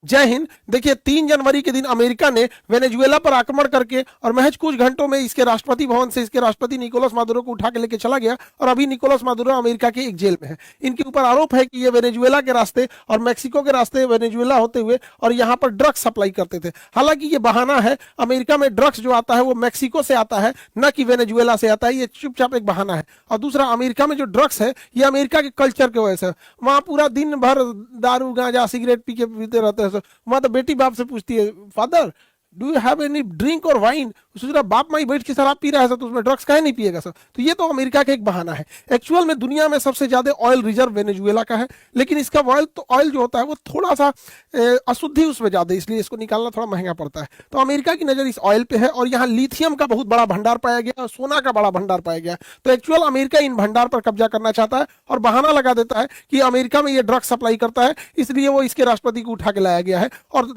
जय हिंद। देखिए 3 जनवरी के दिन अमेरिका ने वेनेजुएला पर आक्रमण करके और महज कुछ घंटों में इसके राष्ट्रपति भवन से इसके राष्ट्रपति निकोलस मादुरो को उठा के लेके चला गया और अभी निकोलस मादुरो अमेरिका के एक जेल में है। इनके ऊपर आरोप है कि ये वेनेजुएला के रास्ते और मैक्सिको के रास्ते वेनेजुएला होते हुए और यहाँ पर ड्रग्स सप्लाई करते थे। हालांकि ये बहाना है, अमेरिका में ड्रग्स जो आता है वो मैक्सिको से आता है, न कि वेनेजुएला से आता है। ये चुपचाप एक बहाना है। और दूसरा, अमेरिका में जो ड्रग्स है ये अमेरिका के कल्चर के वजह से, वहां पूरा दिन भर दारू गांजा सिगरेट पी के पीते रहते हैं। वहां तो बेटी बाप से पूछती है, father do you have any drink और वाइन। सोच बाप माई बैठ के शराब पी रहा है सर, तो उसमें ड्रग्स काहे नहीं पिएगा सर। तो ये तो अमेरिका का एक बहाना है। एक्चुअल में दुनिया में सबसे ज्यादा ऑयल रिजर्व वेनेजुएला का है, लेकिन इसका ऑयल जो होता है वो थोड़ा सा अशुद्धि उसमें ज्यादा है, इसलिए इसको निकालना थोड़ा महंगा पड़ता है। तो अमेरिका की नजर इस ऑयल पे है और यहाँ लिथियम का बहुत बड़ा भंडार पाया गया और सोना का बड़ा भंडार पाया गया। तो एक्चुअल अमेरिका इन भंडार पर कब्जा करना चाहता है और बहाना लगा देता है कि अमेरिका में ये ड्रग्स सप्लाई करता है, इसलिए वो इसके राष्ट्रपति को उठा के लाया गया है। और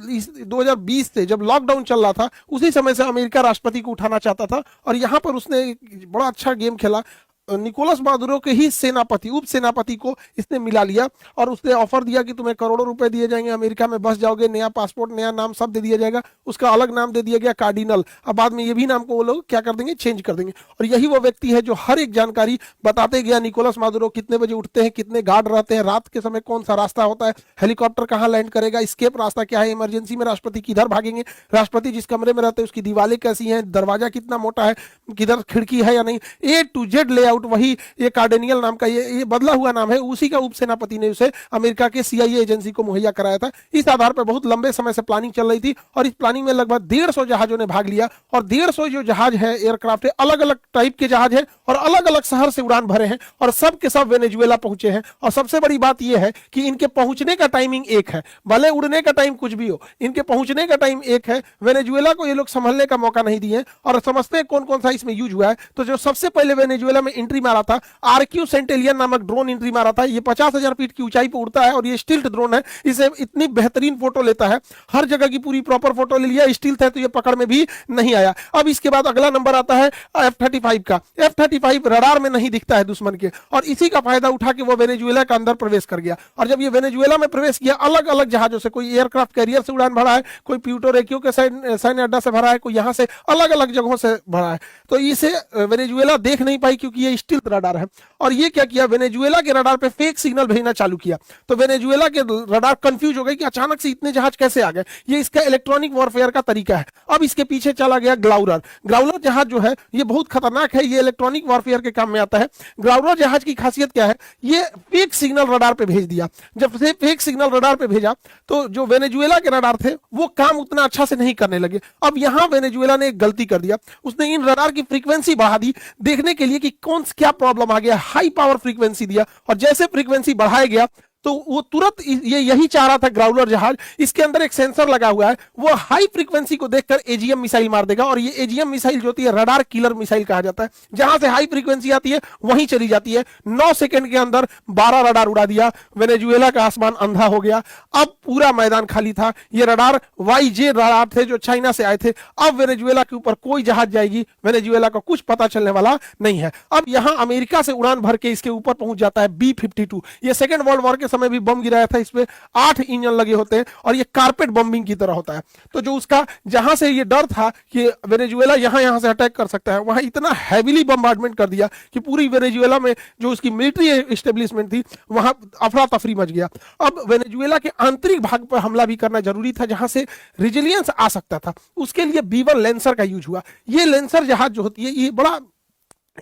2020 से जब लॉकडाउन चल रहा था उसी समय से अमेरिका राष्ट्रपति को उठाना चाहता था और यहां पर उसने बड़ा अच्छा गेम खेला। निकोलस मादुरो के ही सेनापति, उप सेनापति को इसने मिला लिया और उसने ऑफर दिया कि तुम्हें करोड़ों रुपए दिए जाएंगे, अमेरिका में बस जाओगे, नया पासपोर्ट, नया नाम सब दे दिया जाएगा। उसका अलग नाम दे दिया गया कार्डिनल। अब बाद में ये भी नाम को वो लोग क्या कर देंगे, चेंज कर देंगे। और यही वो व्यक्ति है जो हर एक जानकारी बताते गया। निकोलस मादुरो कितने बजे उठते हैं, कितने गार्ड रहते हैं, रात के समय कौन सा रास्ता होता है, हेलीकॉप्टर कहाँ लैंड करेगा, स्केप रास्ता क्या है, इमरजेंसी में राष्ट्रपति किधर भागेंगे, राष्ट्रपति जिस कमरे में रहते हैं उसकी दीवारें कैसी हैं, दरवाजा कितना मोटा है, किधर खिड़की है या नहीं, A to Z लेआउट वही ये कार्डेनियल नाम का ये बदला हुआ नाम है, उसी का उप सेनापति ने उसे अमेरिका के CIA एजेंसी को मुहैया कराया था। इस आधार पर बहुत लंबे समय से प्लानिंग चल रही थी और इस प्लानिंग में लगभग 150 जहाजों ने भाग लिया और 150 जो जहाज है एयरक्राफ्ट है, अलग अलग टाइप के जहाज है और अलग अलग शहर से उड़ान भरे हैं और सब के सब वेनेजुएला पहुंचे हैं। और सबसे बड़ी बात यह है कि इनके पहुंचने का टाइमिंग एक है, भले उड़ने का टाइम कुछ भी हो, इनके पहुंचने का टाइम एक है। वेनेजुएला को ये लोग संभलने का मौका नहीं दिए और समझते हैं कौन कौन सा इसमें यूज हुआ है। तो जो सबसे पहले वेनेजुएला में एंट्री मारा था, RQ सेंटेलियन नामक ड्रोन एंट्री मारा था। ये 50,000 फीट की ऊंचाई पर उड़ता है और ये स्टिल्ट ड्रोन है। इसे इतनी बेहतरीन फोटो लेता है, हर जगह की पूरी प्रॉपर फोटो ले लिया। स्टिल्ट है तो ये पकड़ में भी नहीं आया। अब इसके बाद अगला नंबर आता है F-35 का। F-35 रडार में नहीं दिखता है दुश्मन के और इसी का फायदा उठा के वो वेनेजुएला के अंदर प्रवेश कर गया। और जब ये वेनेजुएला में प्रवेश किया, अलग अलग जहाजों से, कोई एयरक्राफ्ट कैरियर से उड़ान भरा है, कोई प्यूर्टो रिको के सैन्य अड्डा से भरा है, कोई यहाँ से अलग अलग जगहों से भरा है। तो इसे वेनेजुएला देख नहीं पाई क्योंकि ये स्टिल्ट रडार है। और ये क्या किया, वेनेजुएला के रडार पे फेक सिग्नल भेजना चालू किया। तो वेनेजुएला के रडार कंफ्यूज हो गए कि अचानक से इतने जहाज कैसे आ गए। ये इसका इलेक्ट्रॉनिक वॉरफेयर का तरीका है। अब इसके पीछे चला गया ग्लाउरर। ग्लाउरर जहाज जो है ये बहुत खतरनाक है, ये इलेक्ट्रॉनिक वॉरफेयर के काम में आता है। ग्लाउरर जहाज की खासियत क्या है, ये फेक सिग्नल रडार पे भेज दिया। जब से फेक सिग्नल रडार पे भेजा तो जो वेनेजुएला के रडार थे वो काम उतना अच्छा से नहीं करने लगे। अब यहां वेनेजुएला ने एक गलती कर दिया, उसने इन रडार की फ्रीक्वेंसी बढ़ा दी देखने के लिए कि कौन क्या प्रॉब्लम आ गया। हाई पावर फ्रीक्वेंसी दिया और जैसे फ्रीक्वेंसी बढ़ाया गया तो वो तुरंत यही चाह रहा था ग्राउलर जहाज, इसके अंदर एक सेंसर लगा हुआ है, वो हाई फ्रीक्वेंसी को देखकर AGM मिसाइल मार देगा। और ये AGM मिसाइल जो होती है रडार किलर मिसाइल कहा जाता है, जहां से हाई फ्रीक्वेंसी आती है वहीं चली जाती है। 9 सेकंड के अंदर 12 रडार उड़ा दिया। वेनेजुएला का आसमान अंधा हो गया। अब पूरा मैदान खाली था। ये रडार YJ रडार थे जो चाइना से आए थे। अब वेनेजुएला के ऊपर कोई जहाज जाएगी, वेनेजुएला को कुछ पता चलने वाला नहीं है। अब यहां अमेरिका से उड़ान भर के इसके ऊपर पहुंच जाता है B-52। ये सेकेंड वर्ल्ड वॉर के समय भी बम गिराया था। इसमें 8 इंजन लगे होते हैं और ये कारपेट बम्बिंग की तरह होता है। तो जो उसका जहां से ये डर था कि वेनेजुएला यहां से अटैक कर सकता है, वहां इतना हैवीली बम्बार्डमेंट कर दिया कि पूरी वेनेजुएला में जो उसकी मिलिट्री एस्टेब्लिशमेंट थी वहां अफरा तफरी मच गया। अब वेनेजुएला के आंतरिक भाग पर हमला भी करना जरूरी था जहां से रेजिलियंस आ सकता था। उसके लिए B-1 लेंसर का यूज हुआ। ये लेंसर जहाज जो होती है ये बड़ा,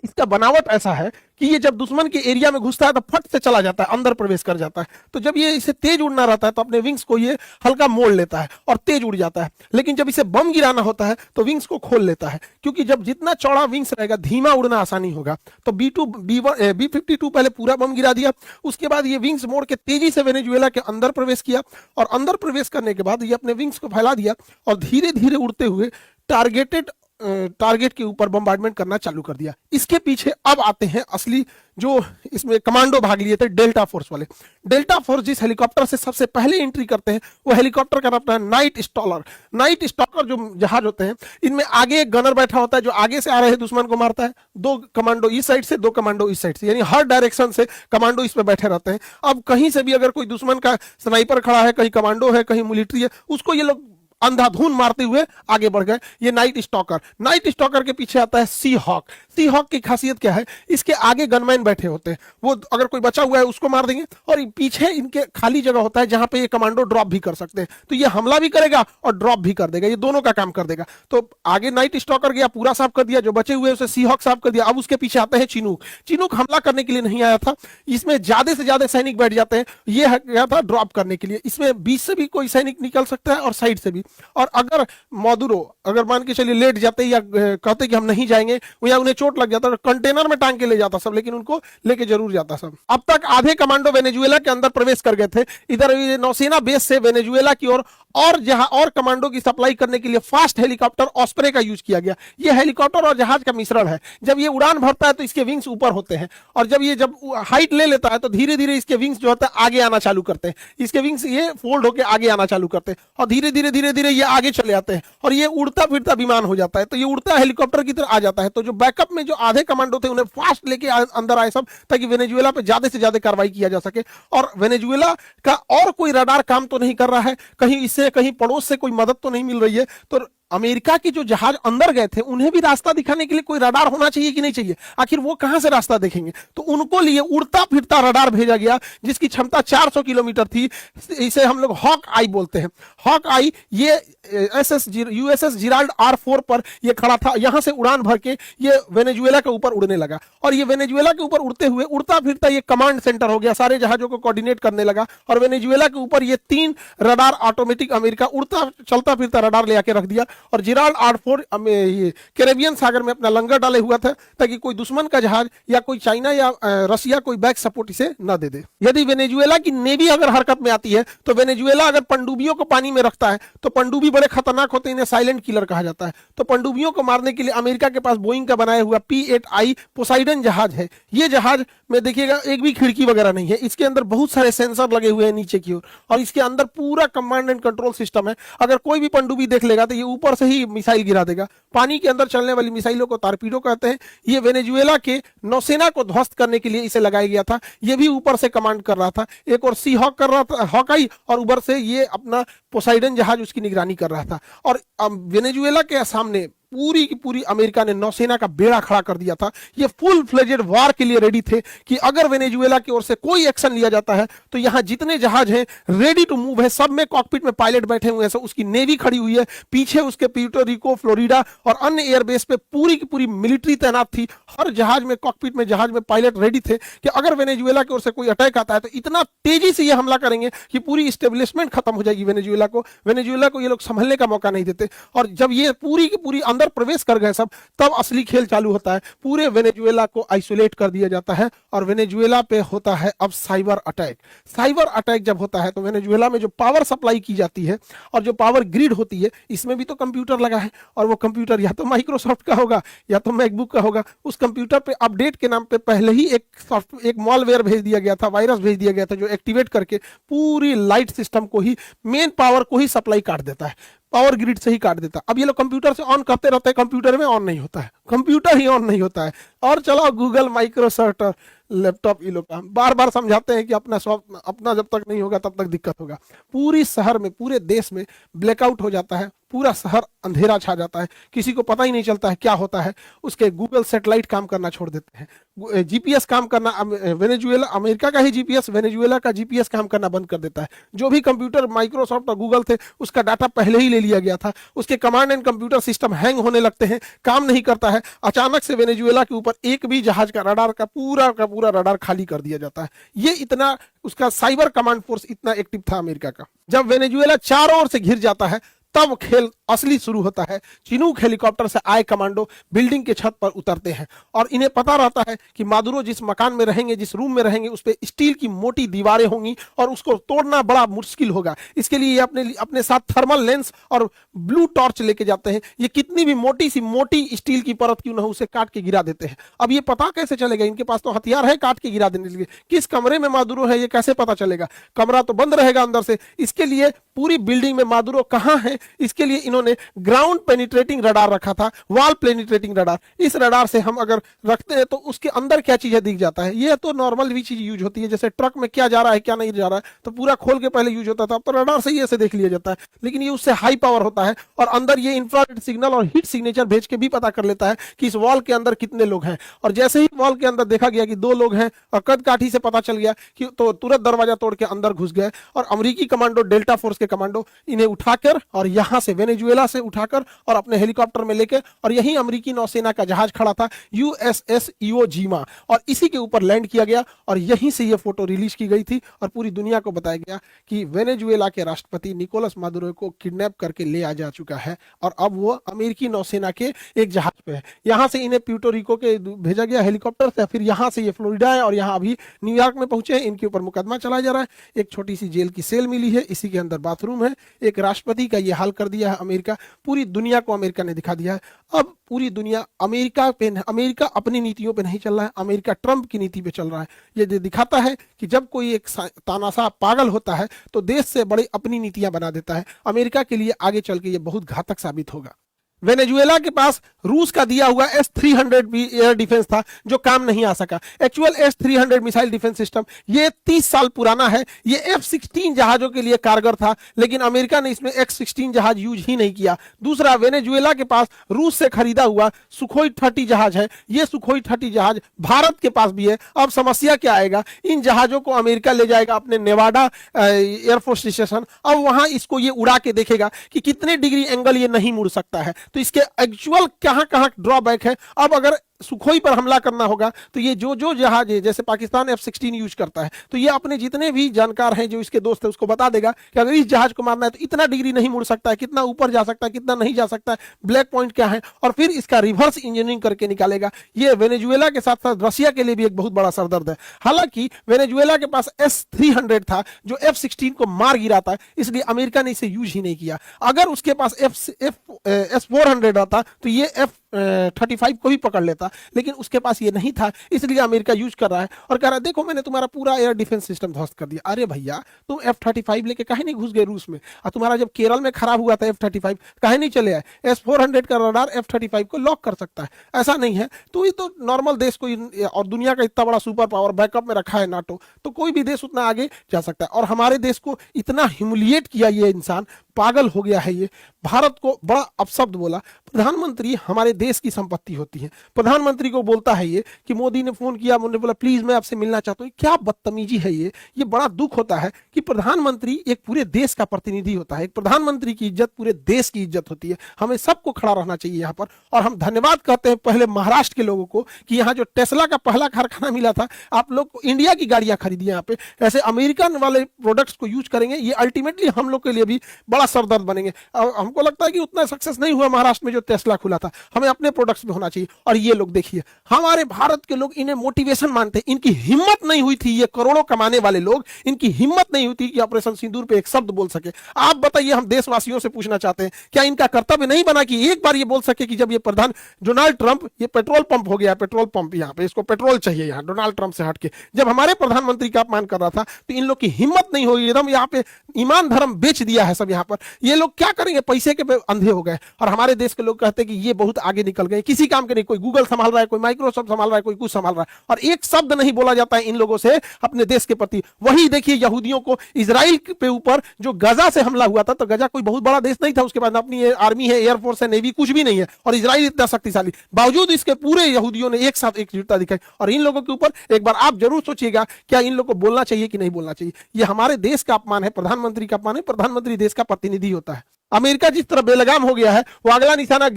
इसका बनावट ऐसा है कि ये जब दुश्मन के एरिया में घुसता है तो फट से चला जाता है, अंदर प्रवेश कर जाता है। तो जब ये इसे तेज उड़ना रहता है तो अपने विंग्स को ये हल्का मोड़ लेता है और तेज उड़ जाता है। लेकिन जब इसे बम गिराना होता है तो विंग्स को खोल लेता है, क्योंकि जब जितना चौड़ा विंग्स रहेगा धीमा उड़ना आसानी होगा। तो B-52 पहले पूरा बम गिरा दिया। उसके बाद ये विंग्स मोड़ के तेजी से वेनेजुएला के अंदर प्रवेश किया और अंदर प्रवेश करने के बाद ये अपने विंग्स को फैला दिया और धीरे धीरे उड़ते हुए टारगेट के ऊपर बम्बार्डमेंट करना चालू कर दिया। इसके पीछे अब आते हैं असली जो इसमें कमांडो भाग लिए थे, डेल्टा फोर्स वाले। डेल्टा फोर्स जिस हेलीकॉप्टर से सबसे पहले एंट्री करते हैं वो हेलीकॉप्टर का नाम है नाइट स्टॉलर। नाइट स्टॉकर जो जहाज होते हैं, इनमें आगे एक गनर बैठा होता है जो आगे से आ रहे दुश्मन को मारता है, 2 कमांडो इस साइड से, 2 कमांडो इस साइड से, यानी हर डायरेक्शन से कमांडो इस पे बैठे रहते हैं। अब कहीं से भी अगर कोई दुश्मन का स्नाइपर खड़ा है, कहीं कमांडो है, कहीं मिलिट्री है, उसको ये लोग अंधाधुन मारते हुए आगे बढ़ गए। ये नाइट स्टॉकर। नाइट स्टॉकर के पीछे आता है सी हॉक। सी हॉक की खासियत क्या है, इसके आगे गनमैन बैठे होते हैं, वो अगर कोई बचा हुआ है उसको मार देंगे, और पीछे इनके खाली जगह होता है जहां पे ये कमांडो ड्रॉप भी कर सकते हैं। तो ये हमला भी करेगा और ड्रॉप भी कर देगा, ये दोनों का काम कर देगा। तो आगे नाइट स्टॉकर गया, पूरा साफ कर दिया, जो बचे हुए उसे सी हॉक साफ कर दिया। अब उसके पीछे आता है चिनूक। चिनूक हमला करने के लिए नहीं आया था, इसमें ज्यादा से ज्यादा सैनिक बैठ जाते हैं, ये गया था ड्रॉप करने के लिए। इसमें बीच से भी कोई सैनिक निकल सकता है और साइड से भी। और अगर मादुरो अगर मान के चलिए लेट जाते या कहते कि हम नहीं जाएंगे, या उन्हें चोट लग जाता, कंटेनर में टांग के ले जाता सब, लेकिन उनको लेके जरूर जाता सब। अब तक आधे कमांडो वेनेजुएला के अंदर प्रवेश कर गए थे। इधर नौसेना बेस से वेनेजुएला की ओर और जहां और कमांडो की सप्लाई करने के लिए फास्ट हेलीकॉप्टर ऑस्प्रे का यूज किया गया। यह हेलीकॉप्टर और जहाज का मिश्रण है। जब ये उड़ान भरता है तो इसके विंग्स ऊपर होते हैं, और जब हाइट ले लेता है तो धीरे धीरे इसके विंग्स जो होता है आगे आना चालू करते हैं। इसके विंग्स ये फोल्ड होकर आगे आना चालू करते हैं, और धीरे धीरे ये आगे चले आते हैं, और ये उड़ता फिरता विमान हो जाता है। तो ये उड़ता हेलीकॉप्टर की तरह आ जाता है। तो जो बैकअप में जो आधे कमांडो थे उन्हें फास्ट लेके अंदर आए सब, ताकि वेनेजुएला पे ज्यादा से ज्यादा कार्रवाई किया जा सके। और वेनेजुएला का और कोई रडार काम तो नहीं कर रहा है, कहीं इससे कहीं पड़ोस से कोई मदद तो नहीं मिल रही है। तो अमेरिका के जो जहाज अंदर गए थे उन्हें भी रास्ता दिखाने के लिए कोई रडार होना चाहिए कि नहीं चाहिए? आखिर वो कहां से रास्ता देखेंगे? तो उनको लिए उड़ता फिरता रडार भेजा गया, जिसकी क्षमता 400 किलोमीटर थी। इसे हम लोग हॉक आई बोलते हैं। हॉक आई ये यूएसएस जिराल्ड R4 पर ये खड़ा था। यहां से उड़ान भर के ये वेनेजुएला के ऊपर उड़ने लगा, और ये वेनेजुएला के ऊपर उड़ते हुए उड़ता फिरता ये कमांड सेंटर हो गया, सारे जहाजों को कोऑर्डिनेट करने लगा। और वेनेजुएला के ऊपर ये 3 रडार ऑटोमेटिक अमेरिका उड़ता चलता फिरता रडार ले आके रख दिया। और जिराल्ड R4 ये कैरेबियन सागर में अपना लंगर डाले हुआ था, ताकि कोई दुश्मन का जहाज या कोई चाइना या रसिया कोई बैक सपोर्ट इसे न दे दे। यदि वेनेजुएला की नेवी अगर हरकत में आती है, तो वेनेजुएला अगर पनडुब्बियों को पानी में रखता है, तो पनडुब्बी बड़े खतरनाक होते हैं, इन्हें साइलेंट किलर कहा जाता है। तो पनडुब्बियों को मारने के लिए अमेरिका के पास बोइंग का बनाया हुआ P-8I पोसाइडन जहाज है। ये जहाज में देखिएगा एक भी खिड़की वगैरह नहीं है, इसके अंदर बहुत सारे सेंसर लगे हुए हैं नीचे की ओर, और इसके अंदर पूरा कमांड एंड कंट्रोल सिस्टम है। अगर कोई भी पनडुब्बी देख लेगा तो ये ऊपर से ही मिसाइल गिरा देगा। पानी के अंदर चलने वाली मिसाइलों को टारपीडो कहते हैं। ये वेनेजुएला के नौसेना को ध्वस्त करने के लिए इसे लगाया गया था। ये भी ऊपर से कमांड कर रहा था, एक और सी हॉक कर रहा था, हॉकाई, और ऊपर से ये अपना पोसाइडन जहाज उसकी निगरानी कर रहा था। और वेनेजुएला के सामने पूरी की पूरी अमेरिका ने नौसेना का बेड़ा खड़ा कर दिया था। ये फुल फ्लेजेड वार के लिए रेडी थे कि अगर वेनेजुएला की ओर से कोई एक्शन लिया जाता है तो यहां जितने जहाज हैं रेडी टू मूव है, सब में कॉकपिट में पायलट बैठे हुए हैं, उसकी नेवी खड़ी हुई है, पीछे उसके प्यूर्टो रिको, फ्लोरिडा और अन्य एयरबेस पे पूरी की पूरी मिलिट्री तैनात थी। हर जहाज में कॉकपिट में जहाज में पायलट रेडी थे कि अगर वेनेजुएला की ओर से कोई अटैक आता है तो इतना तेजी से ये हमला करेंगे कि पूरी स्टेब्लिशमेंट खत्म हो जाएगी। वेनेजुएला को ये लोग संभलने का मौका नहीं देते। और जब ये पूरी की पूरी अंदर प्रवेश कर गए सब, तब असली खेल चालू होता है। पूरे वेनेजुएला को आइसोलेट कर दिया जाता है और वेनेजुएला पे होता है अब साइबर अटैक। साइबर अटैक जब होता है तो वेनेजुएला में जो पावर सप्लाई की जाती है और जो पावर ग्रिड होती है, इसमें भी तो कंप्यूटर लगा है, और वो कंप्यूटर या तो माइक्रोसॉफ्ट का होगा या तो मैकबुक का होगा। उस कंप्यूटर पे अपडेट के नाम पे पहले ही एक मॉलवेयर भेज दिया गया था, वायरस भेज दिया गया था, जो एक्टिवेट करके पूरी लाइट सिस्टम को ही, मेन पावर को ही सप्लाई काट देता है, पावर ग्रिड से ही काट देता है। अब ये लोग कंप्यूटर से ऑन करते रहते हैं, कंप्यूटर में ऑन नहीं होता है, कंप्यूटर ही ऑन नहीं होता है। और चलो गूगल, माइक्रोसॉफ्ट और लैपटॉप, ये लोग बार बार समझाते हैं कि अपना जब तक नहीं होगा तब तक दिक्कत होगा। पूरी शहर में, पूरे देश में ब्लैकआउट हो जाता है, पूरा शहर अंधेरा छा जाता है, किसी को पता ही नहीं चलता है क्या होता है। उसके गूगल सैटेलाइट काम करना छोड़ देते हैं, जीपीएस काम करना, वेनेजुएला, अमेरिका का ही जीपीएस वेनेजुएला का जीपीएस काम करना बंद कर देता है। जो भी कंप्यूटर माइक्रोसॉफ्ट और गूगल थे उसका डाटा पहले ही ले लिया गया था। उसके command and computer system hang होने लगते हैं, काम नहीं करता है। अचानक से वेनेजुएला के ऊपर एक भी जहाज का रडार का पूरा रडार खाली कर दिया जाता है। ये इतना उसका साइबर कमांड फोर्स इतना एक्टिव था अमेरिका का। जब वेनेजुएला चारों ओर से घिर जाता है तब खेल असली शुरू होता है। चिनूक हेलीकॉप्टर से आए कमांडो बिल्डिंग के छत पर उतरते हैं और इन्हें पता रहता है कि मादुरो जिस मकान में रहेंगे, जिस रूम में रहेंगे, उस पर स्टील की मोटी दीवारें होंगी और उसको तोड़ना बड़ा मुश्किल होगा। इसके लिए ये अपने साथ थर्मल लेंस और ब्लू टॉर्च लेके जाते हैं। ये कितनी भी मोटी सी मोटी स्टील की परत क्यों ना हो, उसे काट के गिरा देते हैं। अब ये पता कैसे चलेगा? इनके पास तो हथियार है काट के गिरा देने के लिए। किस कमरे में मादुरो है ये कैसे पता चलेगा? कमरा तो बंद रहेगा अंदर से। इसके लिए पूरी बिल्डिंग में मादुरो कहां है, इसके लिए इन्होंने ग्राउंड पेनिट्रेटिंग रडार रखा था, वॉल पेनिट्रेटिंग रडार। इस रडार से हम अगर रखते हैं तो उसके अंदर क्या चीज है दिख जाता है। ये तो नॉर्मल भी चीज यूज होती है, जैसे ट्रक में क्या जा रहा है क्या नहीं जा रहा है तो पूरा खोल के पहले यूज होता था, अब तो रडार से ही ऐसे देख लिया जाता है। लेकिन ये उससे हाई पावर होता है और अंदर ये इंफ्रारेड सिग्नल और हीट सिग्नेचर भेज के भी पता कर लेता है कि इस वॉल के अंदर कितने लोग हैं। और जैसे ही वॉल के अंदर देखा गया कि 2 लोग हैं और कद काठी से पता चल गया कि तो तुरंत दरवाजा तोड़ के अंदर घुस गए और अमेरिकी कमांडो, डेल्टा फोर्स के कमांडो इन्हें उठाकर और यहां से वेनेजुएला से उठाकर और अपने हेलीकॉप्टर में लेकर, और यही अमेरिकी नौसेना का जहाज खड़ा था यूएसएस इवो जीमा, और इसी के ऊपर लैंड किया गया और यहीं से यह फोटो रिलीज की गई थी और पूरी दुनिया को बताया गया कि वेनेजुएला के राष्ट्रपति निकोलस मादुरो को किडनैप करके ले आ जा चुका है और अब वो अमेरिकी नौसेना के एक जहाज पे है। यहां से इन्हें प्यूर्टो रिको के भेजा गया हेलीकॉप्टर से, फिर यहां से ये फ्लोरिडा है और यहां अभी न्यूयॉर्क में पहुंचे हैं। इनके ऊपर मुकदमा चलाया जा रहा है। एक छोटी सी जेल की सेल मिली है, इसी के अंदर बाथरूम है। एक राष्ट्रपति का ये हाल कर दिया है अमेरिका। पूरी दुनिया को अमेरिका ने दिखा दिया है। अब पूरी दुनिया अमेरिका अपनी नीतियों पे नहीं चल रहा है, अमेरिका ट्रंप की नीति पे चल रहा है। ये दिखाता है कि जब कोई एक तानाशाह पागल होता है तो देश से बड़ी अपनी नीतियां बना देता है। अमेरिका के लिए आगे चल के ये बहुत घातक साबित होगा। वेनेजुएला के पास रूस का दिया हुआ S-300 भी एयर डिफेंस था जो काम नहीं आ सका। Actual S-300 missile defence system ये 30 साल पुराना है। ये F-16 जहाजों के लिए कारगर था, लेकिन अमेरिका ने इसमें X-16 जहाज यूज ही नहीं किया। दूसरा, वेनेजुएला के पास रूस से खरीदा हुआ सुखोई 30 जहाज है। ये सुखोई 30 जहाज भारत के पास भी है। अब समस्या क्या आएगा? इन जहाजों को अमेरिका ले जाएगा अपने नेवाडा एयरफोर्स स्टेशन। अब वहां इसको ये उड़ा के देखेगा कि कितने डिग्री एंगल ये नहीं मुड़ सकता है। तो इसके एक्चुअल कहां कहां ड्रॉबैक है। अब अगर सुखोई पर हमला करना होगा तो ये जो जहाज है, जैसे पाकिस्तान F-16 यूज करता है, तो ये अपने जितने भी जानकार हैं जो इसके दोस्त है उसको बता देगा कि अगर इस जहाज को मारना है तो इतना डिग्री नहीं मुड़ सकता है, कितना ऊपर जा सकता है, कितना नहीं जा सकता है, ब्लैक पॉइंट क्या है, और फिर इसका रिवर्स इंजीनियरिंग करके निकालेगा। ये वेनेजुएला के साथ साथ रशिया के लिए भी एक बहुत बड़ा सरदर्द है। हालांकि वेनेजुएला के पास S-300 था जो F-16 को मार गिरा था, इसलिए अमेरिका ने इसे यूज ही नहीं किया। अगर उसके पास S-400 आता तो ये F-35 को भी पकड़ लेता, लेकिन उसके पास ये नहीं था, इसलिए अमेरिका यूज कर रहा है और कह रहा है देखो मैंने तुम्हारा पूरा एयर डिफेंस सिस्टम ध्वस्त कर दिया। अरे भैया, तुम F-35 लेके काहे नहीं घुस गए रूस में? और तुम्हारा जब केरल में खराब हुआ था F-35, काहे नहीं चले आए? S-400 का रडार F-35 को लॉक कर सकता है, ऐसा नहीं है। तो ये तो नॉर्मल देश को, और दुनिया का इतना बड़ा सुपर पावर बैकअप में रखा है नाटो, तो कोई भी देश उतना आगे जा सकता है। और हमारे देश को इतना ह्यूमिलिएट किया ये इंसान, पागल हो गया है ये। भारत को बड़ा अपशब्द बोला। प्रधानमंत्री हमारे देश की संपत्ति होती है। प्रधानमंत्री को बोलता है ये कि मोदी ने फोन किया, उन्होंने बोला प्लीज मैं आपसे मिलना चाहता हूँ। क्या बदतमीजी है ये बड़ा दुख होता है कि प्रधानमंत्री एक पूरे देश का प्रतिनिधि होता है। एक प्रधानमंत्री की इज्जत पूरे देश की इज्जत होती है। हमें सबको खड़ा रहना चाहिए यहाँ पर। और हम धन्यवाद कहते हैं पहले महाराष्ट्र के लोगों को कि यहाँ जो टेस्ला का पहला कारखाना मिला था, आप लोग को इंडिया की गाड़ियां खरीदी यहाँ पे। ऐसे अमेरिकन वाले प्रोडक्ट्स को यूज करेंगे, ये अल्टीमेटली हम लोग के लिए भी बड़ा सरदर्द बनेंगे। हमको लगता है कि उतना सक्सेस नहीं हुआ महाराष्ट्र में जो टेस्ला खुला था। हमें अपने प्रोडक्ट्स में होना चाहिए। और ये लोग देखिए, हमारे भारत के लोग इन्हें मोटिवेशन मानते हैं। इनकी हिम्मत नहीं हुई थी, ये करोड़ों कमाने वाले लोग, इनकी हिम्मत नहीं हुई थी कि ऑपरेशन सिंदूर पे एक शब्द बोल सके। आप बताइए, हम देशवासियों से पूछना चाहते हैं, क्या इनका कर्तव्य नहीं बना कि एक बार ये बोल सके कि जब ये प्रधान डोनाल्ड ट्रंप, ये पेट्रोल पंप हो गया, पेट्रोल पंप यहाँ पे, इसको पेट्रोल चाहिए यहाँ डोनाल्ड ट्रंप से हटके, जब हमारे प्रधानमंत्री का अपमान कर रहा था तो इन लोग की हिम्मत नहीं हुई। एकदम यहाँ पे ईमान धर्म बेच दिया है सब। यहाँ पर ये लोग क्या करेंगे? पैसे के अंधे हो गए। और हमारे देश के लोग कहते हैं कि ये बहुत आगे निकल गए, किसी काम के नहीं। कोई गूगल संभाल रहा है, कोई माइक्रोसॉफ्ट संभाल रहा है, कोई कुछ संभाल रहा है, और एक शब्द नहीं बोला जाता है इन लोगों से अपने देश के प्रति। वही देखिए यहूदियों को, इजराइल पे ऊपर जो गजा से हमला हुआ था, तो गजा कोई बहुत बड़ा देश नहीं था, उसके बाद अपनी आर्मी है, एयरफोर्स है, नेवी, कुछ भी नहीं है, और इजराइल इतना शक्तिशाली, बावजूद इसके पूरे यहूदियों ने एक साथ एकजुटता दिखाई। और इन लोगों के ऊपर एक बार आप जरूर सोचिएगा, क्या इन लोगों को बोलना चाहिए कि नहीं बोलना चाहिए? ये हमारे देश का अपमान है, प्रधानमंत्री का अपमान है। प्रधानमंत्री देश का प्रतिनिधि होता है। अमेरिका जिस तरह बेलगाम हो गया है, वो अगला निशाना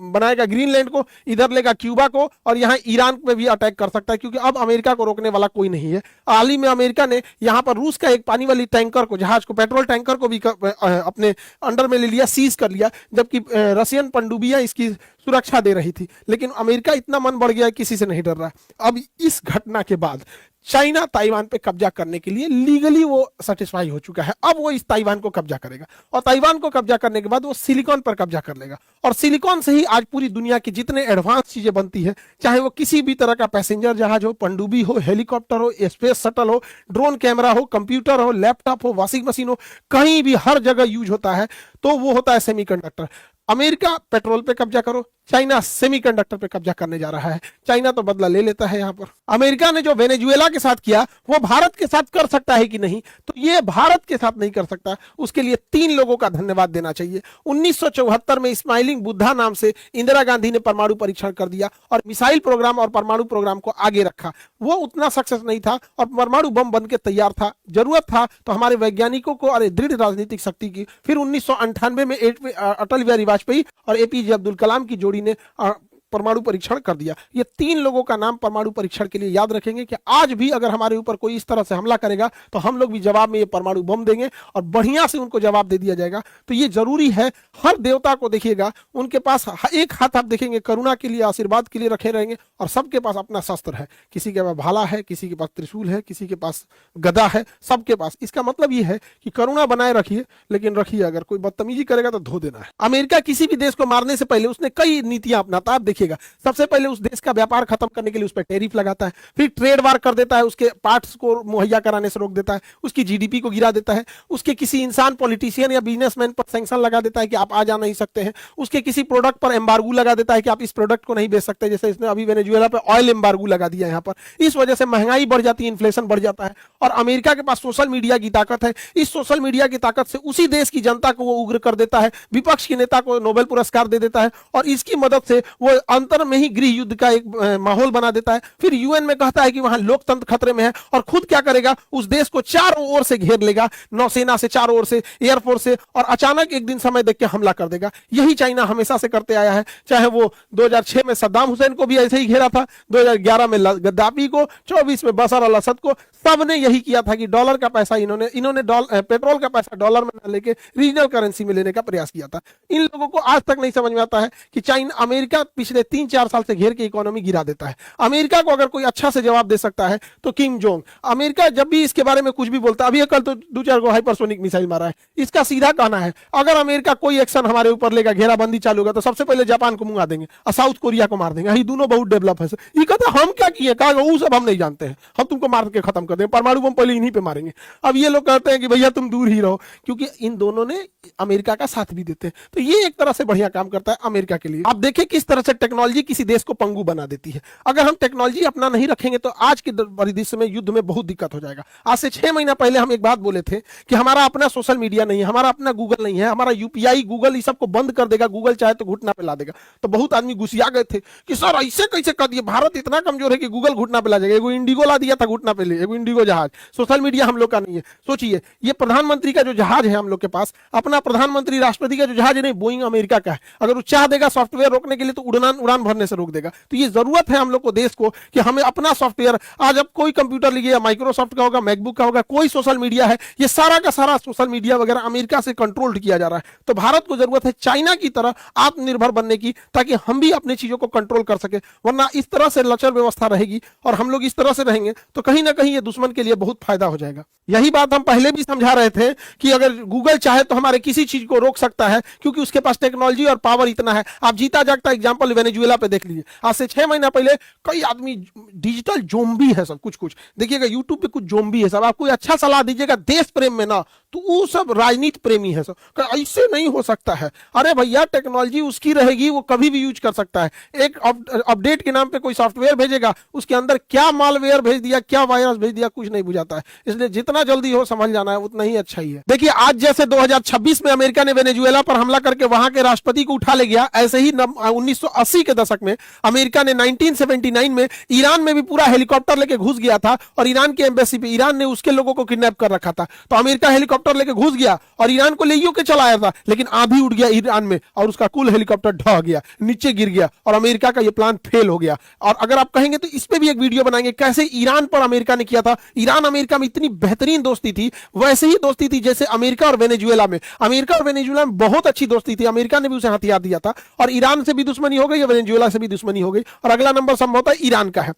बनाएगा ग्रीनलैंड को, इधर लेगा क्यूबा को, और यहाँ ईरान पे भी अटैक कर सकता है, क्योंकि अब अमेरिका को रोकने वाला कोई नहीं है। हाल ही में अमेरिका ने यहाँ पर रूस का एक पानी वाली टैंकर को, जहाज को, पेट्रोल टैंकर को भी अपने अंडर में ले लिया, सीज कर लिया, जबकि रशियन पनडुब्बियां इसकी सुरक्षा दे रही थी। लेकिन अमेरिका इतना मन बढ़ गया, किसी से नहीं डर रहा। अब इस घटना के बाद चाइना ताइवान पे कब्जा करने के लिए लीगली वो सेटिस्फाई हो चुका है। अब वो इस ताइवान को कब्जा करेगा, और ताइवान को कब्जा करने के बाद वो सिलिकॉन पर कब्जा कर लेगा, और सिलिकॉन से ही आज पूरी दुनिया की जितने एडवांस चीजें बनती है, चाहे वो किसी भी तरह का पैसेंजर जहाज हो, पनडुब्बी हो, हेलीकॉप्टर हो, स्पेस शटल हो, ड्रोन कैमरा हो, कंप्यूटर हो, लैपटॉप हो, वॉशिंग मशीन हो, कहीं भी हर जगह यूज होता है, तो वो होता है सेमीकंडक्टर। अमेरिका पेट्रोल पे कब्जा करो, चाइना सेमीकंडक्टर पे कब्जा करने जा रहा है। चाइना तो बदला ले लेता है यहाँ पर। अमेरिका ने जो वेनेजुएला के साथ किया, वो भारत के साथ कर सकता है कि नहीं? तो ये भारत के साथ नहीं कर सकता। उसके लिए 3 लोगों का धन्यवाद देना चाहिए। 1974 में स्माइलिंग बुद्धा नाम से इंदिरा गांधी ने परमाणु परीक्षण कर दिया और मिसाइल प्रोग्राम और परमाणु प्रोग्राम को आगे रखा। वो उतना सक्सेस नहीं था और परमाणु बम बन के तैयार था। जरूरत था तो हमारे वैज्ञानिकों को और दृढ़ राजनीतिक शक्ति की। फिर 1998 में अटल बिहारी वाजपेयी और एपीजे अब्दुल कलाम की जोड़ी ने परमाणु परीक्षण कर दिया। ये 3 लोगों का नाम परमाणु परीक्षण के लिए याद रखेंगे कि आज भी अगर हमारे ऊपर कोई इस तरह से हमला करेगा तो हम लोग भी जवाब में ये परमाणु बम देंगे और बढ़िया से उनको जवाब दे दिया जाएगा। तो ये जरूरी है। हर देवता को देखिएगा, उनके पास एक हाथ आप देखेंगे करुणा के लिए, आशीर्वाद के लिए रखे रहेंगे, और सबके पास अपना शस्त्र है। किसी के पास भाला है, किसी के पास त्रिशूल है, किसी के पास गदा है, सबके पास। इसका मतलब ये है कि करुणा बनाए रखिए, लेकिन रखिए अगर कोई बदतमीजी करेगा तो धो देना है। अमेरिका किसी भी देश को मारने से पहले उसने कई नीतियां अपनाता है। सबसे पहले उस देश का व्यापार खत्म करने के लिए उस पर टैरिफ लगाता है, फिर ट्रेड वार कर देता है, उसके पार्ट्स को मुहैया कराने से रोक देता है, उसकी जीडीपी को गिरा देता है, उसके किसी इंसान, पॉलिटिशियन या बिजनेसमैन पर सैंक्शन लगा देता है कि आप आ जा नहीं सकते हैं, उसके किसी प्रोडक्ट पर एम्बार्गो लगा देता है कि आप इस प्रोडक्ट को नहीं बेच सकते। जैसे इसने अभी वेनेजुएला पे ऑयल एम्बार्गो लगा दिया यहाँ पर। इस वजह से महंगाई बढ़ जाती है, इन्फ्लेशन बढ़ जाता है। और अमेरिका के पास सोशल मीडिया की ताकत है। इस सोशल मीडिया की ताकत से उसी देश की जनता को वो उग्र कर देता है, विपक्ष के नेता को नोबेल पुरस्कार दे देता है, और इसकी मदद से वो अंतर में ही गृह युद्ध का एक माहौल बना देता है। फिर यूएन में कहता है कि वहां लोकतंत्र खतरे में है, और खुद क्या करेगा, उस देश को चारों ओर से घेर लेगा, नौसेना से, चारों ओर से, एयरफोर्स से, और अचानक एक दिन समय देख के हमला कर देगा। यही चाइना हमेशा से करते आया है। चाहे वो 2006 में सद्दाम हुसैन को भी ऐसे ही घेरा था, 2011 में गद्दाफी को, 24 में बशर अल असद को, सबने यही किया था कि डॉलर का पैसा इन्होंने पेट्रोल का पैसा डॉलर में न लेके रीजनल करेंसी में लेने का प्रयास किया था। इन लोगों को आज तक नहीं समझ में आता है कि चाइना, अमेरिका पिछले 3-4 साल से घेर के इकोनॉमी गिरा देता है। अमेरिका को अगर कोई अच्छा से जवाब दे सकता है तो किम जोंग। अमेरिका जब भी इसके बारे में कुछ भी बोलता है, अभी कल तो 2-4 को हाइपरसोनिक मिसाइल मारा है, इसका सीधा कहना है अगर अमेरिका कोई एक्शन हमारे ऊपर लेगा, घेराबंदी चालू होगा, तो सबसे पहले जापान को मुंगा देंगे और साउथ कोरिया को मार देंगे। ये दोनों बहुत डेवलप है। ये कहता हम क्या किए, कहा वो सब हम नहीं जानते हैं, हम तुमको मार के खत्म कर देंगे, परमाणु बम पहले इन्हीं पे मारेंगे। अब ये लोग कहते हैं कि भैया तुम दूर ही रहो, क्योंकि इन दोनों ने अमेरिका का साथ भी देते हैं। तो ये एक तरह से बढ़िया काम करता है अमेरिका के लिए। आप देखें किस तरह से टेक्नोलॉजी किसी देश को पंगु बना देती है। अगर हम टेक्नोलॉजी अपना नहीं रखेंगे तो आज के परिदृश्य में युद्ध में बहुत दिक्कत हो जाएगा। आज से 6 महीना पहले हम एक बात बोले थे कि हमारा अपना सोशल मीडिया नहीं है, हमारा अपना गूगल नहीं है, हमारा यूपीआई गूगल इस सबको बंद कर देगा, गूगल चाहे तो घुटना पे ला देगा। तो बहुत आदमी गुस्सिया गए थे कि सर ऐसे कैसे कर दिए, भारत इतना कमजोर है कि गूगल घुटना पे ला जाएगा। एगो इंडिगो ला दिया था घुटना पे, एगो इंडिगो जहाज। सोशल मीडिया हम लोग का नहीं है। सोचिए, ये प्रधानमंत्री का जो जहाज है हम लोग के पास, अपना प्रधानमंत्री राष्ट्रपति का जो जहाज है, नहीं, बोइंग अमेरिका का है। अगर वो चाह देगा सॉफ्टवेयर रोकने के लिए तो उड़ान भरने से रोक देगा। तो ये जरूरत है हम लोग को, देश को, कि हमें अपना सॉफ्टवेयर, आज अब कोई कंप्यूटर लीजिए, माइक्रोसॉफ्ट का होगा, मैकबुक का होगा, कोई सोशल मीडिया है, ये सारा का सारा सोशल मीडिया वगैरह अमेरिका से कंट्रोल्ड किया जा रहा है। तो भारत को जरूरत है चाइना की तरह आत्मनिर्भर बनने की, ताकि हम भी अपनी चीजों को कंट्रोल कर सके। वरना इस तरह से लचर व्यवस्था रहेगी और हम लोग इस तरह से रहेंगे तो कहीं ना कहीं ये दुश्मन के लिए बहुत फायदा हो जाएगा। यही बात हम पहले भी समझा रहे थे कि अगर गूगल चाहे तो हमारे किसी चीज को रोक सकता है, क्योंकि उसके पास टेक्नोलॉजी और पावर इतना है। आप जीता जागता एग्जांपल वेनेजुएला पे देख लीजिए। आज से 6 महीना पहले कई आदमी, डिजिटल जोम्बी है सब, कुछ देखिएगा यूट्यूब पे कुछ जोम्बी है सब। आप कोई अच्छा सलाह दीजिएगा देश प्रेम में ना, तो वो सब राजनीति प्रेमी है सब, ऐसे नहीं हो सकता है। अरे भैया, टेक्नोलॉजी उसकी रहेगी, वो कभी भी यूज कर सकता है। एक अपडेट के नाम पे कोई सॉफ्टवेयर भेजेगा, उसके अंदर क्या मालवेयर भेज दिया, क्या वायरस भेज दिया, कुछ नहीं बुझाता है। इसलिए जितना जल्दी हो समझ जाना है उतना ही अच्छा ही है। देखिए, आज जैसे 2026 में अमेरिका ने वेनेजुएला पर हमला करके वहां के राष्ट्रपति को उठा ले गया, ऐसे ही 1980 के दशक में अमेरिका ने 1979 में ईरान में भी पूरा हेलीकॉप्टर लेके घुस गया था और ईरान की एम्बेसी पे ईरान ने उसके लोगों को किडनैप कर रखा था। तो अमेरिका हेलीकॉप्टर हेलीकॉप्टर लेके घुस गया और ईरान को ले के चला आया था, लेकिन आंधी उठ गया ईरान में और उसका कुल हेलीकॉप्टर ढह गया, नीचे गिर गया और अमेरिका का यह प्लान फेल हो गया। और अगर आप कहेंगे तो इस पे भी एक वीडियो बनाएंगे कैसे ईरान पर अमेरिका ने किया था। ईरान अमेरिका में इतनी बेहतरीन दोस्ती थी, वैसे ही दोस्ती थी जैसे अमेरिका और वेनेजुएला में। अमेरिका और वेनेजुएला में बहुत अच्छी दोस्ती थी, अमेरिका ने भी उसे हथियार दिया था और ईरान से भी दुश्मनी हो गई, वेनेजुएला से भी दुश्मनी हो गई और अगला नंबर संभवतः ईरान का है।